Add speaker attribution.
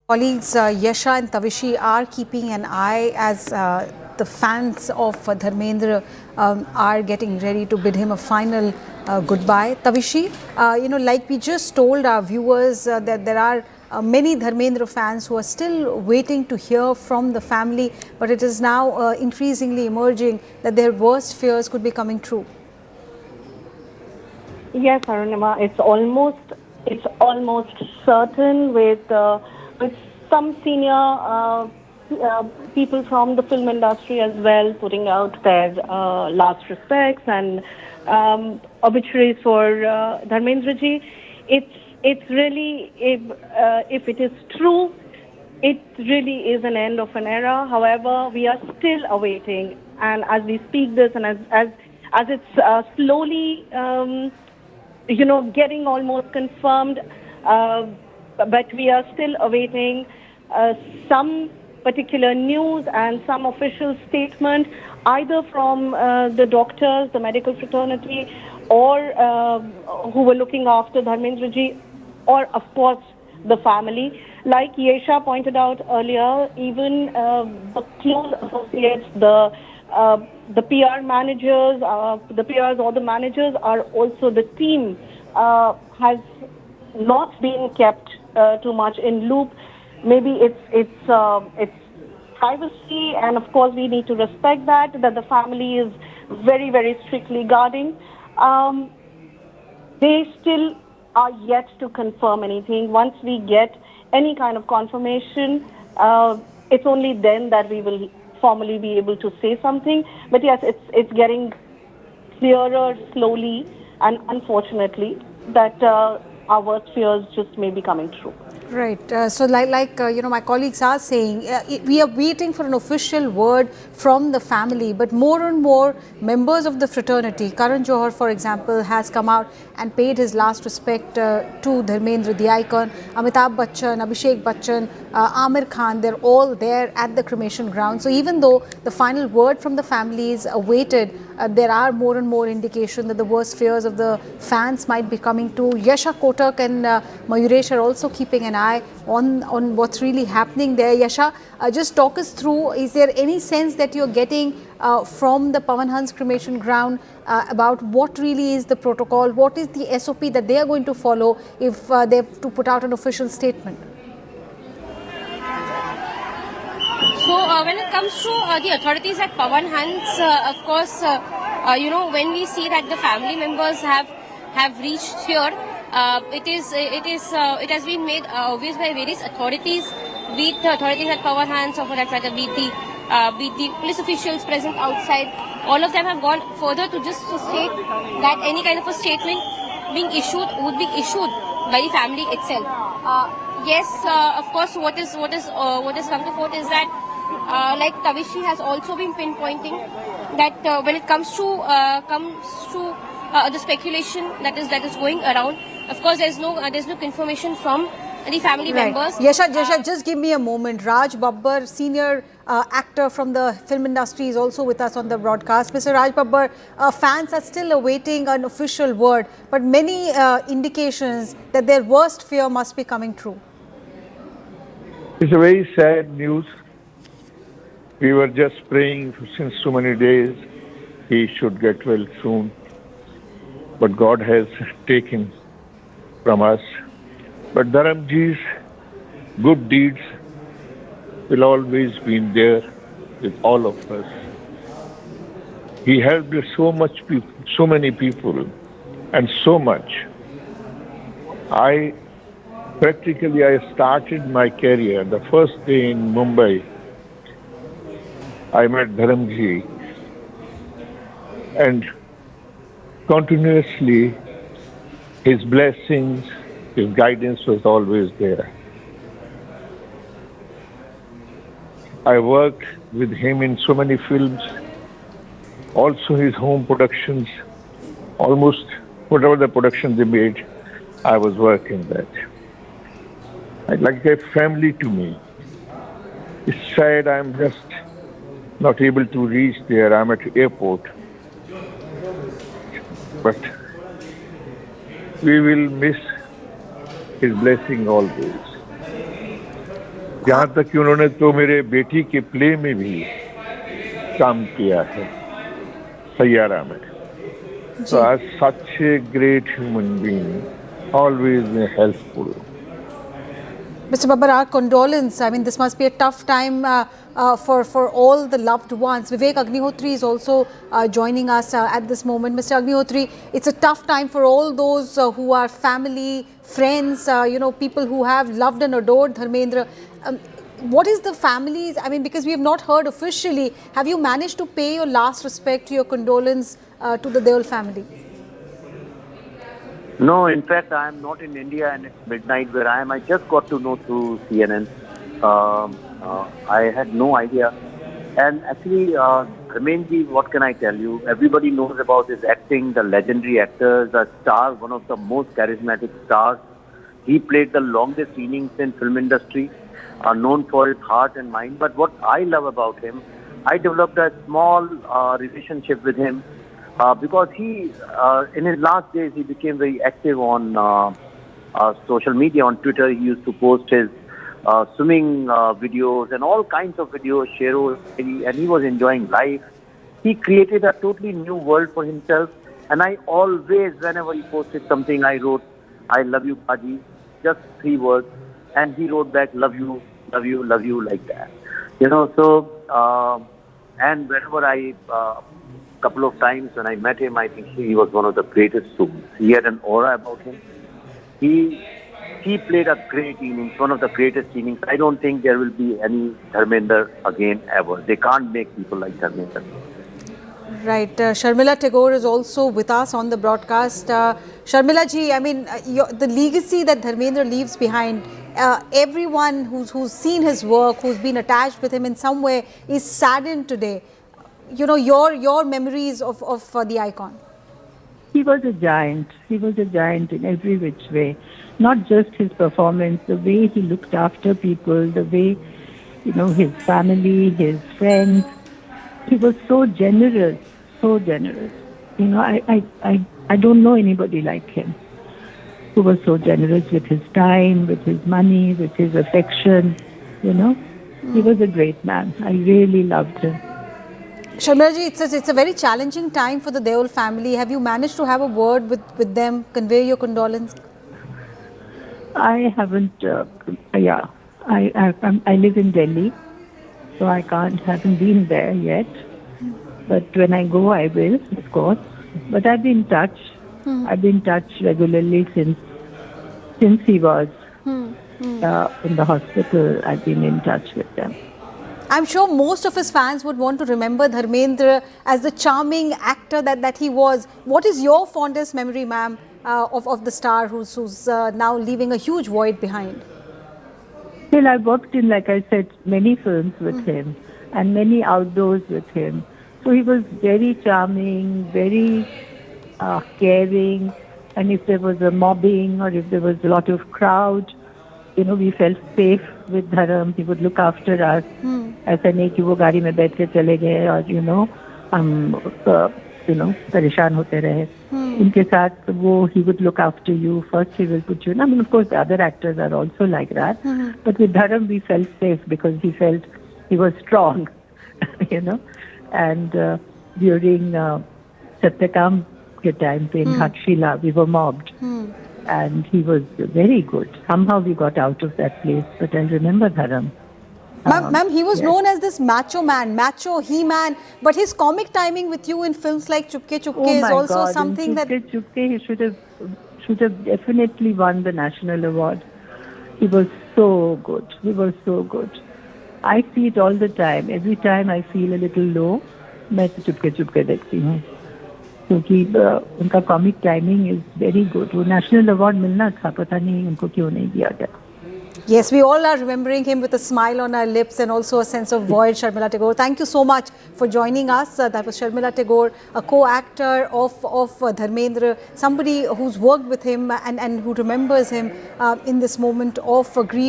Speaker 1: Colleagues Yasha and Tavishi are keeping an eye as the fans of Dharmendra are getting ready to bid him a final goodbye. Tavishi, like we just told our viewers that there are many Dharmendra fans who are still waiting to hear from the family, but it is now increasingly emerging that their worst fears could be coming true.
Speaker 2: Yes, Arunima, it's almost certain with some senior people from the film industry as well putting out their last respects and obituaries for Dharmendra ji. It's really if it is true, it really is an end of an era. However, we are still awaiting, and as we speak this, and as it's slowly. Getting almost confirmed, but we are still awaiting some particular news and some official statement, either from the doctors, the medical fraternity, or who were looking after Dharmendra ji, or of course the family. Like Yesha pointed out earlier, even the close associates, the PR managers, the PRs or the managers are also the team has not been kept too much in loop. Maybe it's privacy, and of course we need to respect that the family is very, very strictly guarding. They still are yet to confirm anything. Once we get any kind of confirmation, it's only then that we will formally be able to say something. But yes, it's getting clearer slowly, and unfortunately that our worst fears just may be coming true.
Speaker 1: Right. So like my colleagues are saying, we are waiting for an official word from the family, but more and more members of the fraternity, Karan Johar, for example, has come out and paid his last respect to Dharmendra, the icon. Amitabh Bachchan, Abhishek Bachchan, Amir Khan, they're all there at the cremation ground. So even though the final word from the family is awaited, there are more and more indication that the worst fears of the fans might be coming to. Yasha Kotak and Mayuresh are also keeping an eye on what's really happening there. Yasha, just talk us through, is there any sense that you're getting from the Pawan Hans cremation ground about what really is the protocol, what is the SOP that they are going to follow if they have to put out an official statement?
Speaker 3: So when it comes to the authorities at Pawan Hans, of course, when we see that the family members have reached here, it has been made obvious by various authorities, be it the authorities at Pawan Hans or for that matter, be the police officials present outside. All of them have gone further to just to state that any kind of a statement being issued would be issued by the family itself. Yes, of course, what is come to forth is that, like Tavishi has also been pinpointing, that when it comes to the speculation that is going around, of course there's no confirmation from the family members.
Speaker 1: Yasha, just give me a moment. Raj Babbar, senior actor from the film industry, is also with us on the broadcast. Mr. Raj Babbar, fans are still awaiting an official word, but many indications that their worst fear must be coming true.
Speaker 4: It's a very sad news. We were just praying since so many days he should get well soon. But God has taken from us. But Dharamji's good deeds will always be there with all of us. He helped so many people, and so much. I started my career the first day in Mumbai. I met Dharamji, and continuously his blessings, his guidance was always there. I worked with him in so many films, also his home productions, almost whatever the productions they made, I was working that. Like a family to me. It's sad I'm just not able to reach there. I'm at the airport. But we will miss his blessing always. यहाँ तक कि उन्होंने तो मेरे बेटी के play में भी काम किया है, सैयारा में. So as such a great human being, always helpful.
Speaker 1: Mr. Babbar, our condolence. I mean, this must be a tough time for all the loved ones. Vivek Agnihotri is also joining us at this moment. Mr. Agnihotri, it's a tough time for all those who are family, friends, people who have loved and adored Dharmendra. What is the family's, I mean, because we have not heard officially, have you managed to pay your last respect, your condolence to the Deol family?
Speaker 5: No, in fact, I am not in India and it's midnight where I am. I just got to know through CNN. I had no idea. And actually, Dharmendra, what can I tell you? Everybody knows about his acting, the legendary actor, the star, one of the most charismatic stars. He played the longest innings in film industry, known for his heart and mind. But what I love about him, I developed a small relationship with him. Because he, in his last days, he became very active on social media, on Twitter. He used to post his swimming videos and all kinds of videos, and he was enjoying life. He created a totally new world for himself. And I always, whenever he posted something, I wrote, "I love you, Paji," just 3 words. And he wrote back, "Love you, love you, love you," like that. And whenever I... couple of times when I met him, I think he was one of the greatest souls. He had an aura about him. He played a great innings, one of the greatest innings. I don't think there will be any Dharmendra again ever. They can't make people like Dharmendra.
Speaker 1: Right. Sharmila Tagore is also with us on the broadcast. Sharmila ji, I mean, the legacy that Dharmendra leaves behind, everyone who's seen his work, who's been attached with him in some way, is saddened today. Your memories of the icon.
Speaker 6: He was a giant. He was a giant in every which way. Not just his performance, the way he looked after people, the way, his family, his friends. He was so generous, so generous. I don't know anybody like him who was so generous with his time, with his money, with his affection, He was a great man. I really loved him.
Speaker 1: Sharmila ji, it's a very challenging time for the Deol family. Have you managed to have a word with them, convey your condolence?
Speaker 6: I haven't. I live in Delhi, so I haven't been there yet. But when I go, I will, of course. But I've been in touch. I've been in touch regularly since he was in the hospital. I've been in touch with them.
Speaker 1: I'm sure most of his fans would want to remember Dharmendra as the charming actor that he was. What is your fondest memory, ma'am, of the star who's now leaving a huge void behind?
Speaker 6: Well, I worked in, like I said, many films with him and many outdoors with him. So he was very charming, very caring. And if there was a mobbing or if there was a lot of crowd, we felt safe with Dharam. He would look after us. ऐसा नहीं कि वो गाड़ी में बैठ के चले गए और हम परेशान होते रहे. उनके साथ वो he would look after you. First he will put you. I mean, of course, the other actors are also like that. But with Dharam we felt safe because he felt he was strong, And during Satyakam के time पे in Ghatshila we were mobbed. And he was very good. Somehow we got out of that place. But I remember Dharam.
Speaker 1: Ma'am, he was known as this macho man, macho he-man. But his comic timing with you in films like Chupke Chupke is also
Speaker 6: God.
Speaker 1: something that...
Speaker 6: Chupke, he should have definitely won the national award. He was so good. He was so good. I see it all the time. Every time I feel a little low, मैं Chupke Chupke देखती हूँ. क्योंकि उनका comic timing is very good. वो national award मिलना था, पता नहीं उनको क्यों नहीं दिया गया.
Speaker 1: Yes, we all are remembering him with a smile on our lips and also a sense of void. Sharmila Tagore, thank you so much for joining us. That was Sharmila Tagore, a co-actor of Dharmendra, somebody who's worked with him and who remembers him in this moment of grief.